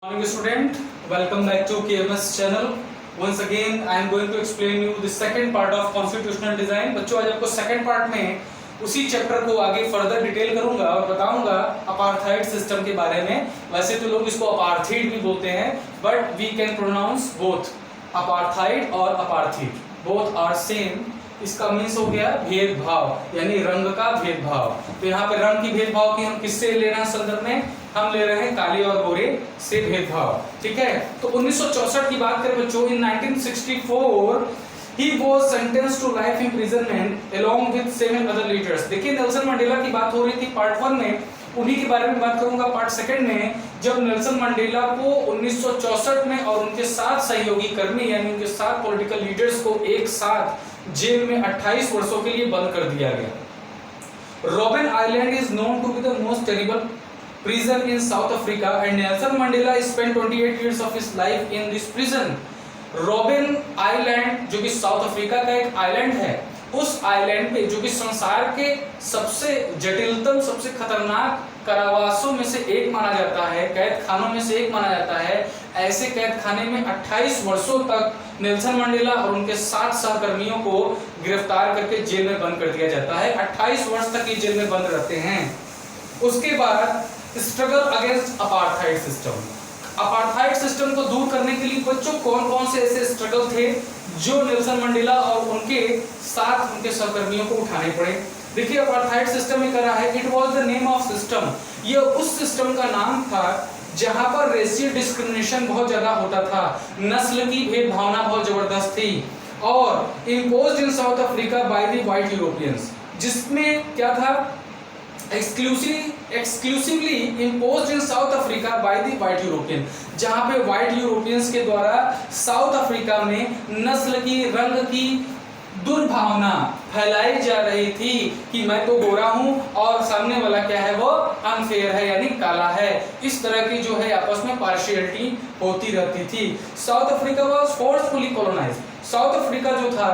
Morning student, welcome back to KMS channel. Once again I am going to explain you the second part of constitutional design. बच्चों आज आपको second part में उसी chapter को आगे further detail करूंगा और बताऊंगा अपार्थाइड सिस्टम के बारे में। वैसे तो लोग इसको अपार्थीड भी बोलते हैं, but we can pronounce both apartheid और अपार्थीड, बोथ आर सेम। इसका मीन्स हो गया भेदभाव, यानी रंग का भेदभाव। तो यहाँ पे रंग की भेदभाव की हम किससे ले रहे हैं संदर्भ में? हम ले रहे हैं काले और गोरे से भेदभाव। ठीक है, तो 1964 की बात करें बच्चों, इन 1964 he was sentenced to life imprisonment along with 7 other leaders। देखिए नेल्सन मंडेला की बात हो रही थी पार्ट 1 में, उन्हीं के बारे में बात करूंगा पार्ट सेकंड में। जब नेल्सन मंडेला को 1964 में और उनके 7 सहयोगी कर्मी यानी उनके 7 पॉलिटिकल लीडर्स को एक साथ जेल में 28 वर्षों के लिए बंद कर दिया गया। Robben Island is known to be the most terrible prison in South Africa and Nelson Mandela spent 28 years of his life in this prison। Robin island जो कि साउथ अफ्रीका का एक आइलैंड है, उस आइलैंड पे जो कि संसार के सबसे जटिलतम सबसे खतरनाक कारावासों में से एक माना जाता है, कैद खानों में से एक माना जाता है, ऐसे कैद खाने में 28 वर्षों तक नेल्सन मंडेला और उनके 7 सहकर्मियों को गिरफ्तार करके जेल में बंद कर दिया जाता है। 28 वर्ष तक ये जेल में बंद रहते हैं। उसके बाद struggle against apartheid system. Apartheid system को दूर करने के लिए बच्चों कौन कौन से ऐसे स्ट्रगल थे जो नेल्सन मंडेला और उनके साथ उनके सहकर्मियों को उठाने पड़े? देखिए अपार्थाइड सिस्टम में करा है, it was the name of system. ये उस सिस्टम का नाम था जहां पर रेशियल डिस्क्रिमिनेशन बहुत ज्यादा होता था, नस्ल की भेदभावना बहुत जबरदस्त थी, और imposed in South Africa by the white Europeans, जिसमें क्या था, exclusively imposed in South Africa by the white European, जहां पे व्हाइट यूरोपियंस के द्वारा साउथ अफ्रीका में नस्ल की रंग की दुर्भावना फैलाई जा रही थी कि मैं तो गोरा हूं और सामने वाला क्या है, वो अनफेयर है यानी काला है। इस तरह की जो है आपस में पार्शियलिटी होती रहती थी। South Africa was forcefully colonised. South Africa जो था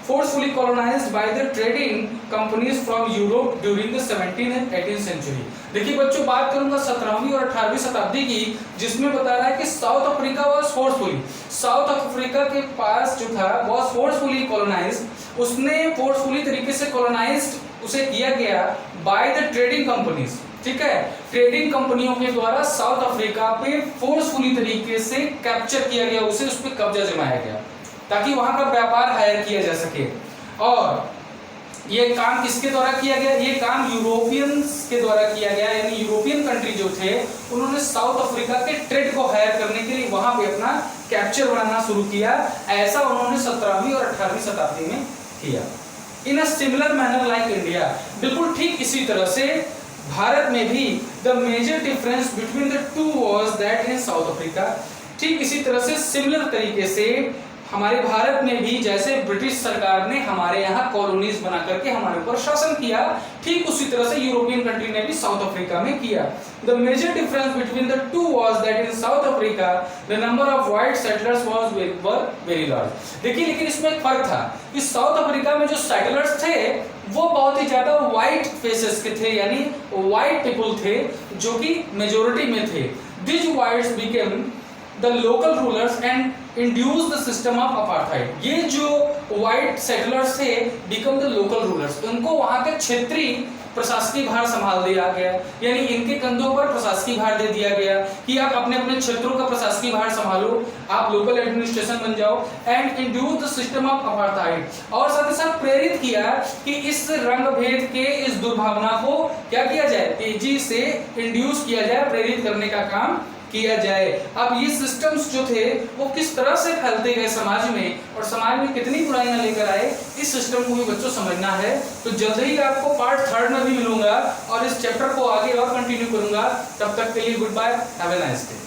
forcefully colonised by the trading companies from Europe during the 17th and 18th century. देखिए बच्चों बात करूंगा 17वीं और 18वीं शताब्दी की, जिसमें बता रहा है कि south Africa was forcefully, south Africa के पास जो था वाज फोर्सफुली कॉलोनाइज्ड, उसने फोर्सफुली तरीके से कॉलोनाइज्ड उसे किया गया बाय द ट्रेडिंग कंपनीज। ठीक है, ट्रेडिंग कंपनियों के द्वारा साउथ अफ्रीका पे फोर्सफुली तरीके से कैप्चर किया गया, उसे उस पर कब्जा जमाया गया ताकि वहां का व्यापार हायर किया जा सके। और ये काम किसके द्वारा किया गया? ये काम यूरोपियंस के द्वारा किया गया, यानी यूरोपियन कंट्री जो थे उन्होंने साउथ अफ्रीका के ट्रेड को हायर करने के लिए वहां पे अपना कैप्चर बनाना शुरू किया। ऐसा उन्होंने 17वीं और 18वीं शताब्दी में किया। In a similar manner like India, बिल्कुल ठीक इसी तरह से भारत में भी the major difference between the two was that in South Africa, ठीक इसी तरह से सिमिलर तरीके से हमारे भारत में भी जैसे ब्रिटिश सरकार ने हमारे यहाँ कॉलोनीज बना करके हमारे ऊपर शासन किया, ठीक उसी तरह से यूरोपियन कंट्री ने भी साउथ अफ्रीका में किया। The major difference between the two was that in South Africa the number of white settlers was very large. देखिए लेकिन इसमें एक फर्क था कि साउथ अफ्रीका में जो सेटलर्स थे वो बहुत ही ज्यादा व्हाइट फेसेस के थे, यानी व्हाइट पीपल थे जो कि मेजोरिटी में थे। This whites became the local rulers and induced the system of apartheid। ये जो white settlers थे become the local rulers, उनको वहाँ के क्षेत्रीय प्रशासकीय भार संभाल दिया गया, यानी इनके कंधों पर प्रशासकीय भार दे दिया गया कि आप अपने अपने क्षेत्रों का प्रशासकीय भार संभालो, आप लोकल एडमिनिस्ट्रेशन बन जाओ। And induce the system of apartheid, और साथ ही साथ प्रेरित किया कि इस रंग भेद के इस दुर्भावना को क्या किया जाए, तेजी से इंड्यूस किया जाए, प्रेरित करने का काम किया जाए। अब ये सिस्टम्स जो थे वो किस तरह से फैलते गए समाज में और समाज में कितनी बुराइयां लेकर आए, इस सिस्टम को भी बच्चों समझना है। तो जल्द ही आपको पार्ट 3 में भी मिलूंगा और इस चैप्टर को आगे और कंटिन्यू करूंगा। तब तक के लिए good bye, have a nice day.